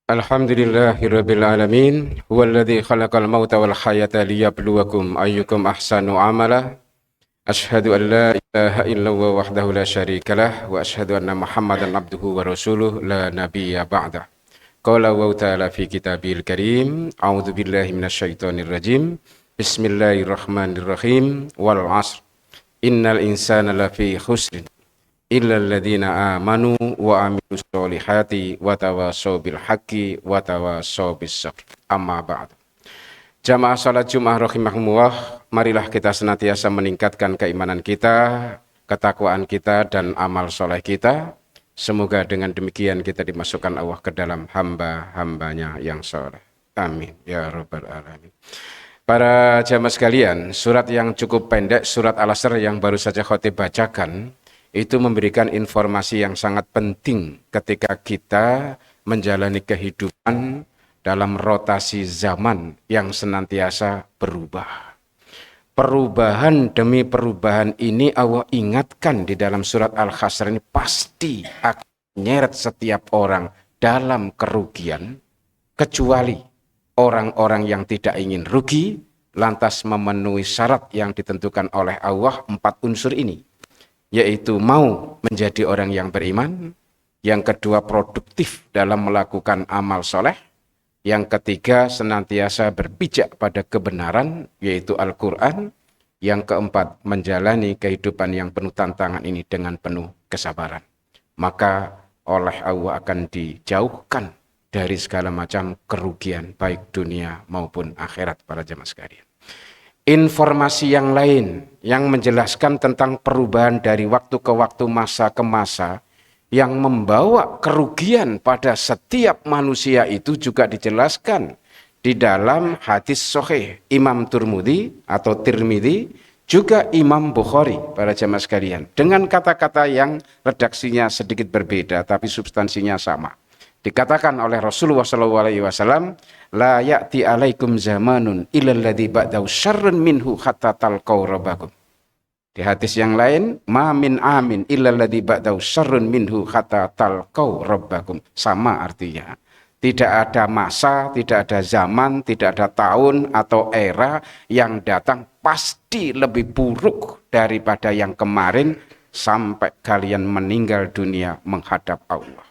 Alhamdulillahirabbil alamin, huwallazi khalaqal mauta wal hayata liyabluwakum ayyukum ahsanu amala. Asyhadu an la ilaha illallah wahdahu la syarikalah wa asyhadu anna Muhammadan abduhu wa rasuluh la nabiyya ba'dah. Qala wa ta'ala fi kitabil karim, a'udzu billahi minasyaitonir rajim. Bismillahirrahmanirrahim. Wal 'asr. Innal insana lafi khusrin illal ladzina amanu wa amilus solihati wa tawassaw bil haqqi wa tawassaw bis sabr. Amma ba'd. Jamaah salat Jumat rahimahumullah, marilah kita senantiasa meningkatkan keimanan kita, ketakwaan kita dan amal soleh kita Semoga dengan demikian kita dimasukkan Allah ke dalam hamba-hambanya yang saleh. Amin ya rabbal alamin. Para jamaah sekalian, surat yang cukup pendek, surat Al-Asr yang baru saja khotib bacakan, itu memberikan informasi yang sangat penting ketika kita menjalani kehidupan dalam rotasi zaman yang senantiasa berubah. Perubahan demi perubahan ini Allah ingatkan di dalam surat Al-Hasr ini pasti akan menyeret setiap orang dalam kerugian, kecuali orang-orang yang tidak ingin rugi, lantas memenuhi syarat yang ditentukan oleh Allah 4 unsur ini, yaitu mau menjadi orang yang beriman, yang kedua produktif dalam melakukan amal soleh, yang ketiga senantiasa berpijak pada kebenaran, yaitu Al-Quran, yang keempat menjalani kehidupan yang penuh tantangan ini dengan penuh kesabaran. Maka oleh Allah akan dijauhkan dari segala macam kerugian baik dunia maupun akhirat para jemaah sekalian. Informasi yang lain yang menjelaskan tentang perubahan dari waktu ke waktu, masa ke masa, yang membawa kerugian pada setiap manusia itu juga dijelaskan di dalam hadis sahih Imam Tirmidzi atau Tirmidzi, juga Imam Bukhari para jemaah sekalian, dengan kata-kata yang redaksinya sedikit berbeda tapi substansinya sama. Dikatakan oleh Rasulullah SAW, la ya'ti alaikum zamanun illal ladzi ba'dahu syarrun minhu hatta talqaw rabbakum. Di hadis yang lain, ma min amin illal ladzi ba'dahu syarrun minhu hatta talqaw rabbakum. Sama artinya. Tidak ada masa, tidak ada zaman, tidak ada tahun atau era yang datang pasti lebih buruk daripada yang kemarin sampai kalian meninggal dunia menghadap Allah.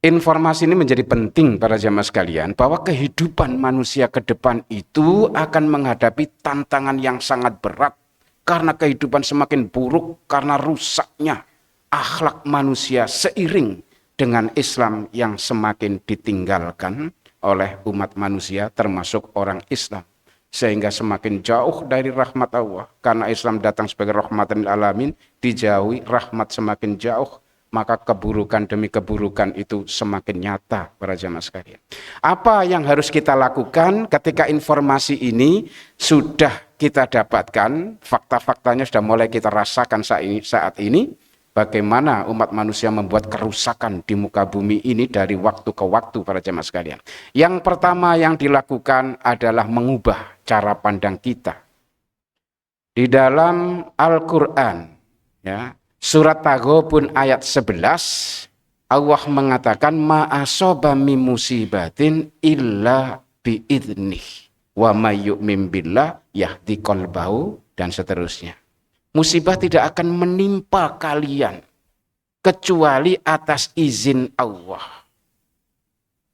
Informasi ini menjadi penting para jamaah sekalian, bahwa kehidupan manusia ke depan itu akan menghadapi tantangan yang sangat berat karena kehidupan semakin buruk, karena rusaknya akhlak manusia seiring dengan Islam yang semakin ditinggalkan oleh umat manusia termasuk orang Islam, sehingga semakin jauh dari rahmat Allah. Karena Islam datang sebagai rahmatan lil alamin, dijauhi rahmat semakin jauh, maka keburukan demi keburukan itu semakin nyata para jamaah sekalian. Apa yang harus kita lakukan ketika informasi ini sudah kita dapatkan, fakta-faktanya sudah mulai kita rasakan saat ini, bagaimana umat manusia membuat kerusakan di muka bumi ini dari waktu ke waktu para jamaah sekalian. Yang pertama yang dilakukan adalah mengubah cara pandang kita. Di dalam Al-Quran, ya, surat Taghabun ayat 11, Allah mengatakan ma'asoba min musibatin illa biidnih wa may yu'min billah yahdi qalbahu, dan seterusnya. Musibah tidak akan menimpa kalian kecuali atas izin Allah.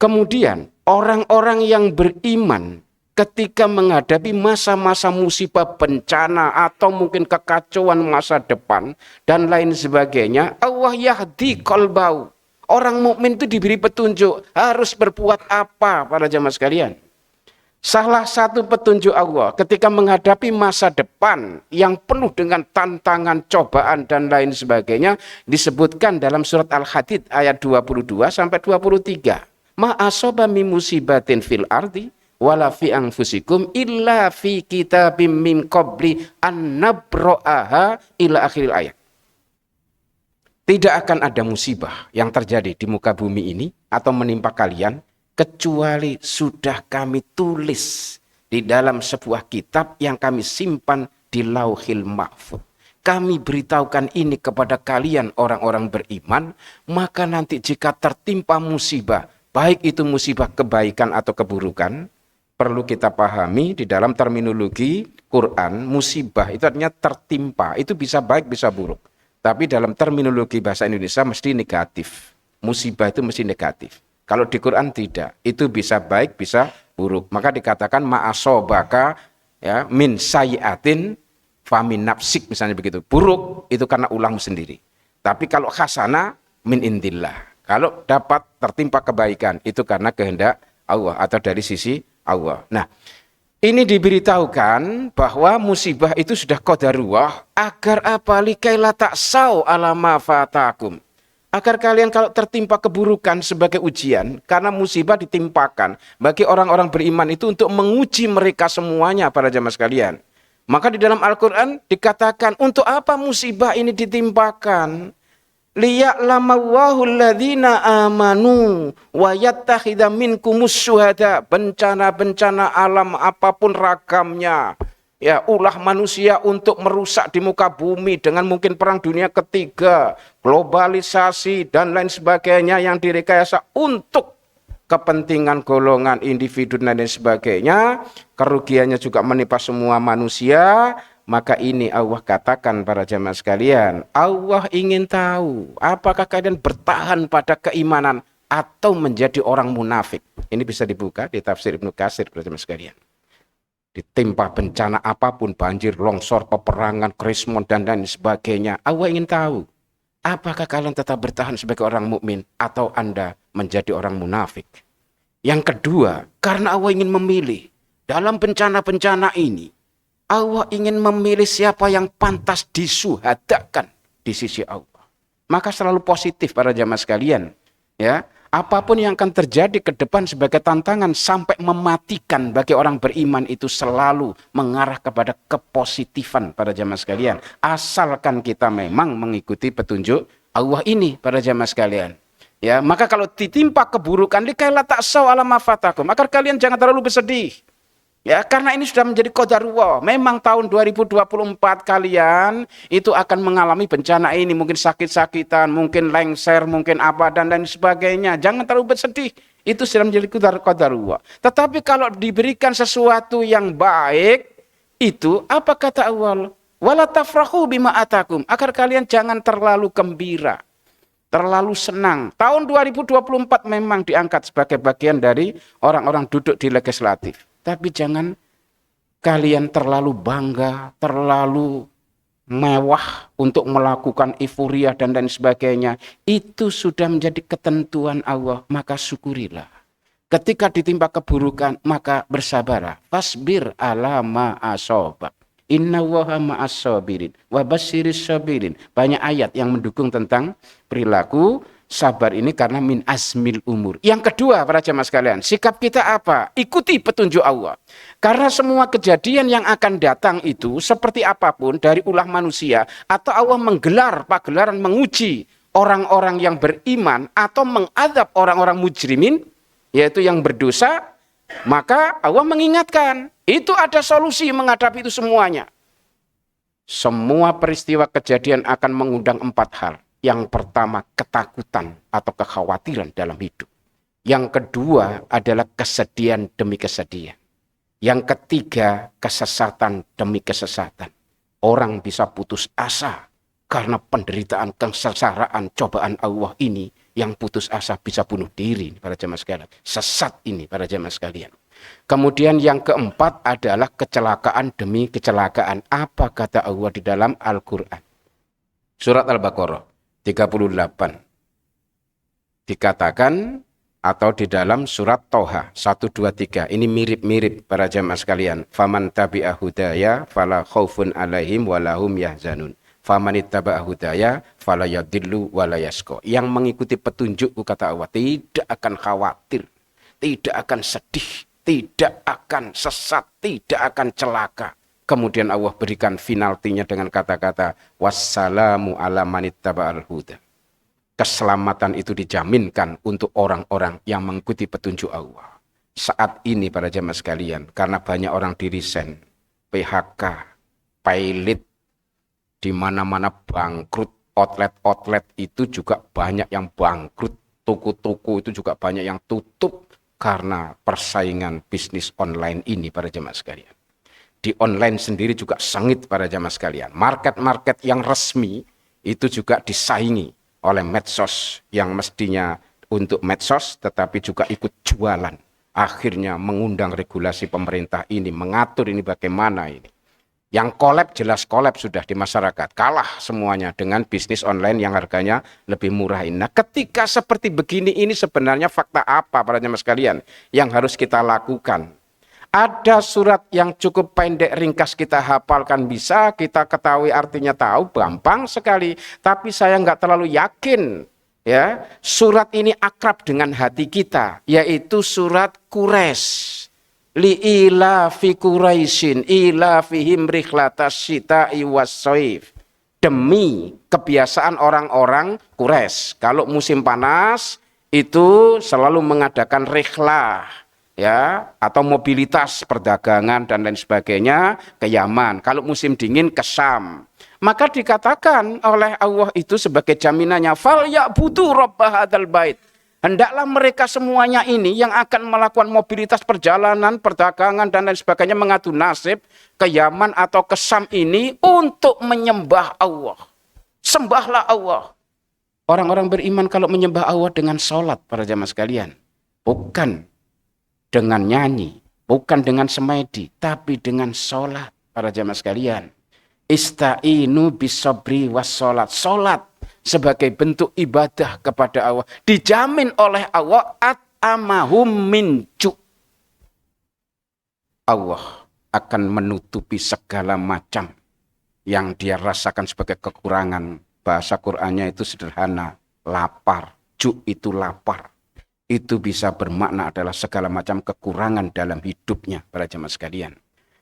Kemudian orang-orang yang beriman ketika menghadapi masa-masa musibah, bencana, atau mungkin kekacauan masa depan dan lain sebagainya, Allah yahdi qalbahu. Orang mukmin itu diberi petunjuk harus berbuat apa para jamaah sekalian. Salah satu petunjuk Allah ketika menghadapi masa depan yang penuh dengan tantangan, cobaan dan lain sebagainya disebutkan dalam surat Al-Hadid ayat 22 sampai 23. Ma asaba min musibatin fil ardi wala fi anfusikum illa fi kitabim min qabli an nabra'aha ila akhiril ayat. Tidak akan ada musibah yang terjadi di muka bumi ini atau menimpa kalian kecuali sudah kami tulis di dalam sebuah kitab yang kami simpan di Lauhil Mahfuz. Kami beritahukan ini kepada kalian orang-orang beriman, maka nanti jika tertimpa musibah, baik itu musibah kebaikan atau keburukan, perlu kita pahami di dalam terminologi Quran, musibah itu artinya tertimpa, itu bisa baik bisa buruk. Tapi dalam terminologi bahasa Indonesia mesti negatif. Musibah itu mesti negatif. Kalau di Quran tidak, itu bisa baik bisa buruk. Maka dikatakan ma'asobaka ya min sayyatin famin nafsik, misalnya begitu. Buruk itu karena ulahmu sendiri. Tapi kalau hasanah min indillah. Kalau dapat tertimpa kebaikan itu karena kehendak Allah atau dari sisi Allah. Nah, ini diberitahukan bahwa musibah itu sudah qadarullah agar apa? Likaila ta'sau ala ma fatakum. Agar kalian kalau tertimpa keburukan sebagai ujian, karena musibah ditimpakan bagi orang-orang beriman itu untuk menguji mereka semuanya para jamaah sekalian. Maka di dalam Al-Quran dikatakan, untuk apa musibah ini ditimpakan? Liya'lamallahu alladhina amanu wa yattakhidha minkumus syuhada. Bencana-bencana alam apapun ragamnya, ya, ulah manusia untuk merusak di muka bumi dengan mungkin perang dunia ketiga, globalisasi dan lain sebagainya yang direkayasa untuk kepentingan golongan individu dan lain sebagainya, kerugiannya juga menimpa semua manusia. Maka ini Allah katakan para jamaah sekalian, Allah ingin tahu apakah kalian bertahan pada keimanan atau menjadi orang munafik. Ini bisa dibuka di tafsir Ibnu Katsir para jamaah sekalian. Ditimpa bencana apapun, banjir, longsor, peperangan, krismon dan lain sebagainya, Allah ingin tahu apakah kalian tetap bertahan sebagai orang mukmin atau Anda menjadi orang munafik. Yang kedua, karena Allah ingin memilih dalam bencana-bencana ini, Allah ingin memilih siapa yang pantas disuhadakan di sisi Allah. Maka selalu positif para jamaah sekalian, ya. Apapun yang akan terjadi ke depan sebagai tantangan sampai mematikan bagi orang beriman itu selalu mengarah kepada kepositifan para jamaah sekalian. Asalkan kita memang mengikuti petunjuk Allah ini para jamaah sekalian. Ya, maka kalau ditimpa keburukan, likailah ta'saw ala ma fatakum, maka kalian jangan terlalu bersedih. Ya, karena ini sudah menjadi qadarullah. Memang tahun 2024 kalian itu akan mengalami bencana ini, mungkin sakit-sakitan, mungkin lengser, mungkin apa dan lain sebagainya. Jangan terlalu bersedih. Itu sudah menjadi qadarullah. Tetapi kalau diberikan sesuatu yang baik, itu apa kata Allah? Wala tafrahu bima atakum. Agar kalian jangan terlalu gembira, terlalu senang. Tahun 2024 memang diangkat sebagai bagian dari orang-orang duduk di legislatif. Tapi jangan kalian terlalu bangga, terlalu mewah untuk melakukan euforia dan lain sebagainya. Itu sudah menjadi ketentuan Allah, maka syukurilah. Ketika ditimpa keburukan, maka bersabarlah. Fasbir ala ma asobak. Inna waha ma'as sabirin wa basyiris sabirin. Banyak ayat yang mendukung tentang perilaku sabar ini karena min azmil umur. Yang kedua para jamaah sekalian, sikap kita apa? Ikuti petunjuk Allah. Karena semua kejadian yang akan datang itu seperti apapun dari ulah manusia atau Allah menggelar pagelaran menguji orang-orang yang beriman atau mengadab orang-orang mujrimin, yaitu yang berdosa, maka Allah mengingatkan, itu ada solusi menghadapi itu semuanya. Semua peristiwa kejadian akan mengundang 4 hal. Yang pertama, ketakutan atau kekhawatiran dalam hidup. Yang kedua adalah kesedihan demi kesedihan. Yang ketiga, kesesatan demi kesesatan. Orang bisa putus asa karena penderitaan, kesengsaraan, cobaan Allah ini. Yang putus asa bisa bunuh diri para jemaah sekalian. Sesat ini para jemaah sekalian. Kemudian yang keempat adalah kecelakaan demi kecelakaan. Apa kata Allah di dalam Al-Quran? Surat Al-Baqarah 38. Dikatakan atau di dalam surat Toha 123. Ini mirip-mirip para jamaah sekalian. Faman tabi'a hudaya fala khaufun alaihim walahum yahzanun. Faman ittaba'a hudaya fala yadillu wala yasqa. Yang mengikuti petunjukku kata Allah tidak akan khawatir, tidak akan sedih, tidak akan sesat, tidak akan celaka. Kemudian Allah berikan finaltinya dengan kata-kata wassalamu ala manittaba'al huda. Keselamatan itu dijaminkan untuk orang-orang yang mengikuti petunjuk Allah. Saat ini para jamaah sekalian, karena banyak orang dirisen, PHK, pilot, di mana-mana bangkrut, outlet-outlet itu juga banyak yang bangkrut, toko-toko itu juga banyak yang tutup karena persaingan bisnis online ini para jamaah sekalian. Di online sendiri juga sengit para jamaah sekalian. Market-market yang resmi itu juga disaingi oleh medsos yang mestinya untuk medsos tetapi juga ikut jualan. Akhirnya mengundang regulasi pemerintah ini, mengatur ini bagaimana ini. Yang collab jelas collab sudah di masyarakat. Kalah semuanya dengan bisnis online yang harganya lebih murah ini. Nah, ketika seperti begini ini sebenarnya fakta apa para jamaah sekalian yang harus kita lakukan? Ada surat yang cukup pendek, ringkas kita hafalkan bisa, kita ketahui artinya tahu, gampang sekali. Tapi saya nggak terlalu yakin Ya, surat ini akrab dengan hati kita, yaitu surat Quraisy. Li'ila fi Quraisyin ila fihim rihlatas syita'i was-shaif. Demi kebiasaan orang-orang Quraisy, kalau musim panas itu selalu mengadakan rihlah, ya, atau mobilitas perdagangan dan lain sebagainya ke Yaman. Kalau musim dingin ke Syam. Maka dikatakan oleh Allah itu sebagai jaminannya, fal ya'budu rabb hadzal bait. Hendaklah mereka semuanya ini yang akan melakukan mobilitas perjalanan, perdagangan dan lain sebagainya mengadu nasib ke Yaman atau ke Syam ini untuk menyembah Allah. Sembahlah Allah. Orang-orang beriman kalau menyembah Allah dengan sholat, para jamaah sekalian, bukan dengan nyanyi, bukan dengan semedi, tapi dengan sholat, para jamaah sekalian. Ista'inu bisabri was sholat. Sholat sebagai bentuk ibadah kepada Allah. Dijamin oleh Allah at'amahum min ju'. Allah akan menutupi segala macam yang dia rasakan sebagai kekurangan. Bahasa Qur'annya itu sederhana. Lapar. Ju' itu lapar. Itu bisa bermakna adalah segala macam kekurangan dalam hidupnya, para jemaah sekalian.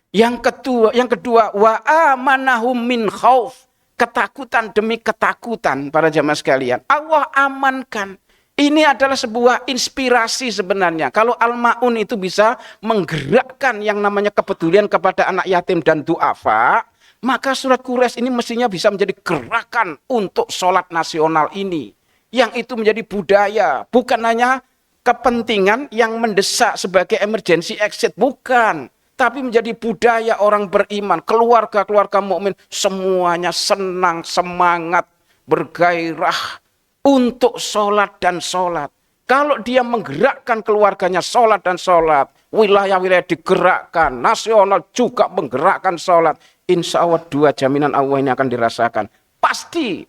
Yang kedua, wa amanahum min khauf. Ketakutan demi ketakutan, para jamaah sekalian. Allah amankan. Ini adalah sebuah inspirasi sebenarnya. Kalau Al-Ma'un itu bisa menggerakkan yang namanya kepedulian kepada anak yatim dan du'afa, maka surat Quraisy ini mestinya bisa menjadi gerakan untuk sholat nasional ini. Yang itu menjadi budaya, bukan hanya kepentingan yang mendesak sebagai emergency exit, bukan. Tapi menjadi budaya orang beriman, keluarga-keluarga mukmin semuanya senang, semangat, bergairah untuk sholat dan sholat. Kalau dia menggerakkan keluarganya sholat dan sholat, wilayah-wilayah digerakkan, nasional juga menggerakkan sholat, insya Allah dua jaminan Allah ini akan dirasakan. Pasti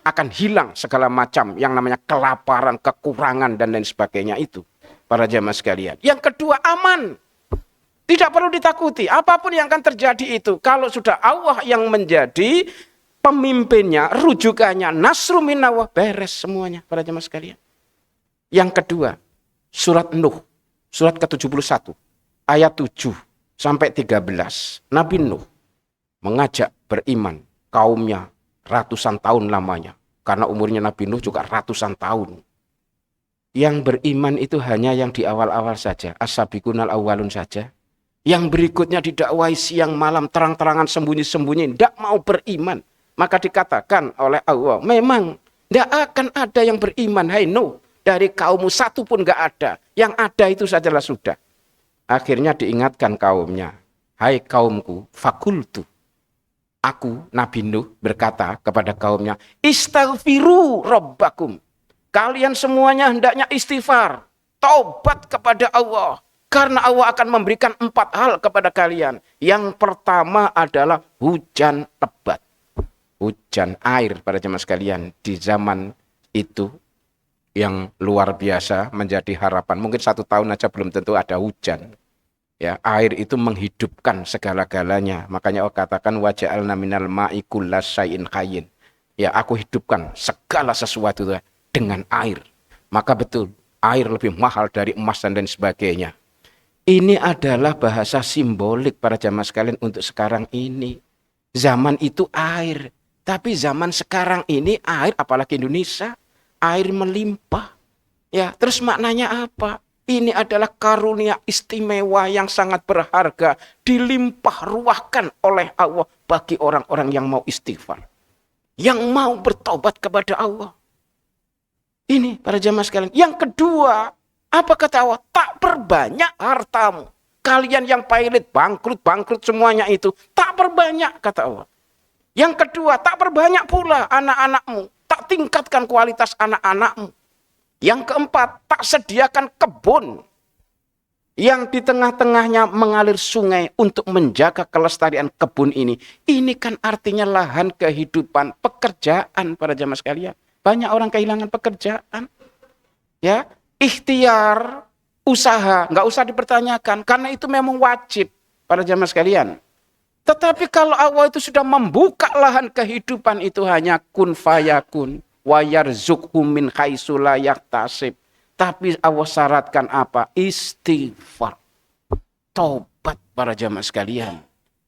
akan hilang segala macam yang namanya kelaparan, kekurangan, dan lain sebagainya itu. Para jamaah sekalian. Yang kedua, aman. Tidak perlu ditakuti, apapun yang akan terjadi itu. Kalau sudah Allah yang menjadi pemimpinnya, rujukannya, nasru minallah, beres semuanya, para jemaah sekalian. Yang kedua, surat Nuh, surat ke-71, ayat 7 sampai 13. Nabi Nuh mengajak beriman kaumnya ratusan tahun lamanya. Karena umurnya Nabi Nuh juga ratusan tahun. Yang beriman itu hanya yang di awal-awal saja, as-sabiqunal awwalun saja. Yang berikutnya didakwai siang malam, terang-terangan, sembunyi-sembunyi, tidak mau beriman. Maka dikatakan oleh Allah, memang tidak akan ada yang beriman. Hai Nuh, dari kaummu satu pun tidak ada. Yang ada itu sajalah sudah. Akhirnya diingatkan kaumnya, hai kaumku, fakultu. Aku, Nabi Nuh, berkata kepada kaumnya, istaghfiru rabbakum. Kalian semuanya hendaknya istighfar, taubat kepada Allah. Karena Allah akan memberikan 4 hal kepada kalian. Yang pertama adalah hujan lebat. Hujan air, pada jemaah sekalian. Di zaman itu yang luar biasa menjadi harapan. Mungkin 1 tahun aja belum tentu ada hujan. Ya, air itu menghidupkan segala-galanya. Makanya Allah katakan waja'alna minal ma'i kulla syai'in hayyin. Ya, aku hidupkan segala sesuatu dengan air. Maka betul, air lebih mahal dari emas dan lain sebagainya. Ini adalah bahasa simbolik para jamaah sekalian untuk sekarang ini. Zaman itu air. Tapi zaman sekarang ini air, apalagi Indonesia, air melimpah. Ya, terus maknanya apa? Ini adalah karunia istimewa yang sangat berharga. Dilimpah ruahkan oleh Allah bagi orang-orang yang mau istighfar. Yang mau bertobat kepada Allah. Ini para jamaah sekalian. Yang kedua, apa kata Allah? Tak perbanyak hartamu. Kalian yang pailit, bangkrut semuanya itu. Tak perbanyak, kata Allah. Yang kedua, tak perbanyak pula anak-anakmu. Tak tingkatkan kualitas anak-anakmu. Yang keempat, tak sediakan kebun. Yang di tengah-tengahnya mengalir sungai untuk menjaga kelestarian kebun ini. Ini kan artinya lahan kehidupan, pekerjaan para jamaah sekalian. Banyak orang kehilangan pekerjaan. Ya, ikhtiar, usaha, nggak usah dipertanyakan. Karena itu memang wajib para jamaah sekalian. Tetapi kalau Allah itu sudah membuka lahan kehidupan itu hanya kun fayakun. wa yarzuqhu min haitsu la yahtasib. Tapi Allah syaratkan apa? Istighfar. Taubat para jamaah sekalian.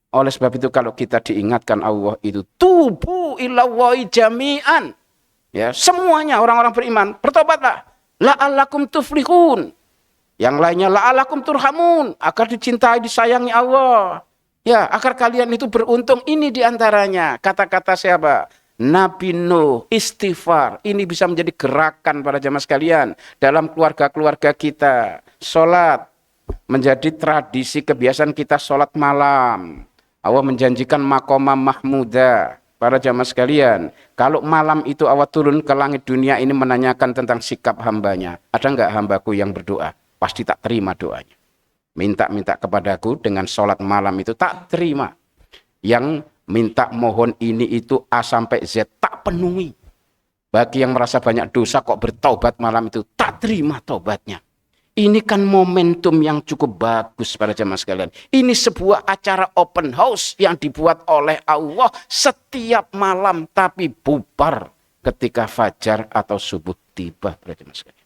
Oleh sebab itu kalau kita diingatkan Allah itu tubu ilallahi jami'an. Ya, semuanya orang-orang beriman bertobatlah. La'allakum tuflihun. Yang lainnya la'allakum turhamun, agar dicintai, disayangi Allah. Ya, agar kalian itu beruntung. Ini diantaranya kata-kata siapa? Nabi Nuh, istighfar. Ini bisa menjadi gerakan para jamaah sekalian dalam keluarga-keluarga kita. Sholat menjadi tradisi kebiasaan kita, sholat malam. Allah menjanjikan maqamah mahmudah. Para jamaah sekalian, kalau malam itu Allah turun ke langit dunia ini menanyakan tentang sikap hambanya. Ada enggak hambaku yang berdoa? Pasti tak terima doanya. Minta-minta kepadaku dengan sholat malam itu tak terima. Yang minta mohon ini itu A sampai Z tak penuhi. Bagi yang merasa banyak dosa kok bertaubat malam itu tak terima taubatnya. Ini kan momentum yang cukup bagus para jamaah sekalian. Ini sebuah acara open house yang dibuat oleh Allah setiap malam tapi bubar ketika fajar atau subuh tiba para jamaah sekalian.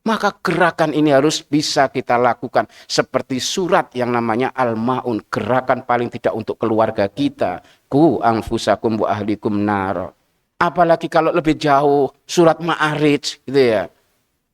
Maka gerakan ini harus bisa kita lakukan seperti surat yang namanya Al-Ma'un, gerakan paling tidak untuk keluarga kita. Ku anfusakum wa ahlikum nar. Apalagi kalau lebih jauh surat Ma'arij gitu ya.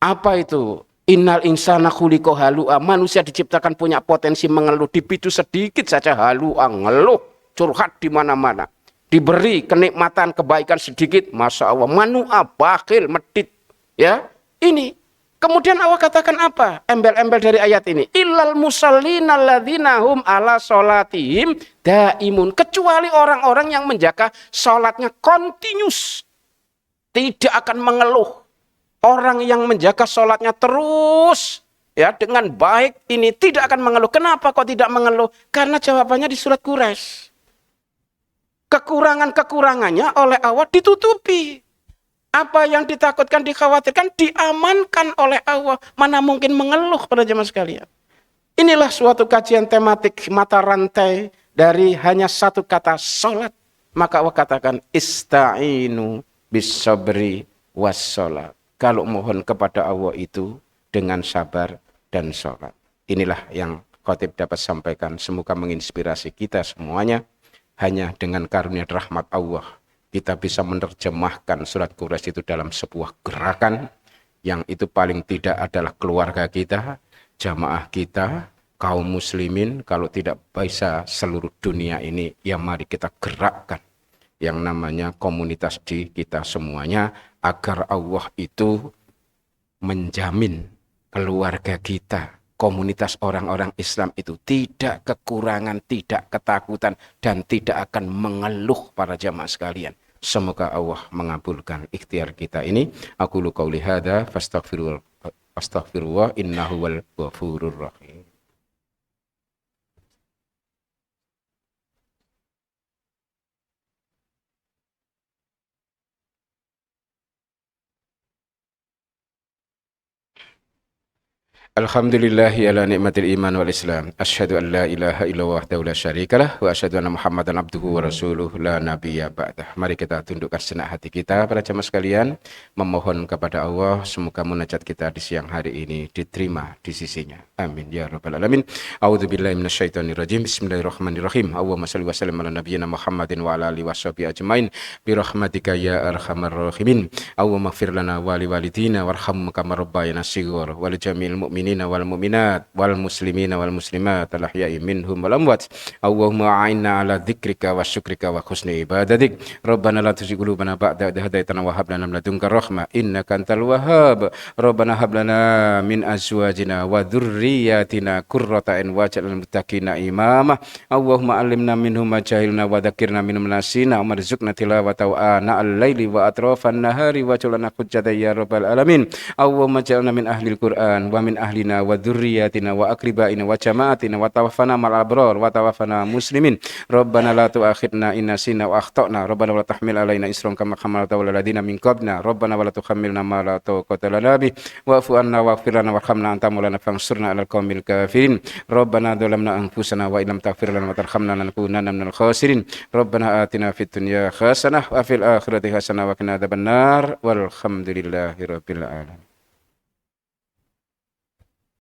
Apa itu? Innal insana khuliqa halu'a. Manusia diciptakan punya potensi mengeluh, dipicu sedikit saja halu'a, ngeluh, curhat di mana-mana. Diberi kenikmatan, kebaikan sedikit, masya Allah, manua, bakhil, medit. Ya, ini. Kemudian Allah katakan apa? Embel-embel dari ayat ini. Illal musallina alladzina hum ala sholatihim daimun. Kecuali orang-orang yang menjaga sholatnya continuous. Tidak akan mengeluh. Orang yang menjaga sholatnya terus ya dengan baik ini tidak akan mengeluh. Kenapa kok tidak mengeluh? Karena jawabannya di surat Quraisy. Kekurangan-kekurangannya oleh Allah ditutupi. Apa yang ditakutkan, dikhawatirkan, diamankan oleh Allah. Mana mungkin mengeluh pada jemaah sekalian. Inilah suatu kajian tematik mata rantai dari hanya satu kata sholat. Maka Allah katakan ista'inu bis sabri was sholat. Kalau mohon kepada Allah itu dengan sabar dan sholat. Inilah yang khotib dapat sampaikan. Semoga menginspirasi kita semuanya. Hanya dengan karunia rahmat Allah kita bisa menerjemahkan surat Quraisy itu dalam sebuah gerakan. Yang itu paling tidak adalah keluarga kita, jamaah kita, kaum muslimin. Kalau tidak bisa seluruh dunia ini, ya mari kita gerakkan yang namanya komunitas di kita semuanya, agar Allah itu menjamin keluarga kita, komunitas orang-orang Islam itu tidak kekurangan, tidak ketakutan, dan tidak akan mengeluh para jamaah sekalian. Semoga Allah mengabulkan ikhtiar kita ini. Aku lu qauli hadza fastaghfirullah innahu wal ghafurur rahim. Alhamdulillahi ala ni'matil iman wal islam. Asyhadu an la ilaha illallah wahdahu la syarikalah wa asyhadu anna Muhammadan abduhu wa rasuluh la nabiyya ba'dah. Mari kita tundukkan sejenak hati kita para jemaah sekalian, memohon kepada Allah semoga munajat kita di siang hari ini diterima di sisinya. Amin ya rabbal alamin. A'udzubillahi minasyaitonir rajim. Bismillahirrahmanirrahim. Allahumma shalli wa sallim ala nabiyyina Muhammadin wa ala alihi washabihi ajmain bi rahmatika ya arhamar rahimin. Allahumma ighfir lana wa liwalidina warhamhum kama rabbayana shighar wa li jami'il mu'minin wal mu'minat wal muslimina wal muslimat al ahya'i minhum wal amwat. Allahumma a'inna ala dzikrika wa syukrika wa husni ibadatik. Rabbana la tuzigh qulubana ba'da idh hadaytana wa hab lana min ladunka rahmah innaka antal wahhab. Rabbana hab lana min azwajina wa dzurriyyatina qurrata a'yun waj'alna muttaqina imama. Allahumma 'allimna minhum ma jahilna wa dzakkirna minhum nasina wa marzuqna tilawatahu ana al-laili wa atrafan nahari wa ja'alna hujjatan ya rabbal alamin. Allahumma ja'alna min ahlil Qur'an wa min ahlina wa dzurriyyatina wa aqribaina wa jama'atina wa tawaffana ma'al abrar wa tawaffana muslimin. Rabbana la tu'akhidna in nasina wa akhtana. Rabbana wa la tahmil alaina isran kama hamaltahu 'alal ladzina min qablina. Rabbana wa la tuhammilna ma la taqata lana bih. Wa'fu 'anna waghfir lana warhamna anta maulana fansurna 'alal qaumil kafirin. Rabbana dzalamna anfusana wa illam taghfir lana wa tarhamna lanakunanna minal khasirin. Rabbana atina fid dunya hasanah wa fil akhirati hasanah wa qina adzabannar. Walhamdulillahi rabbil alamin.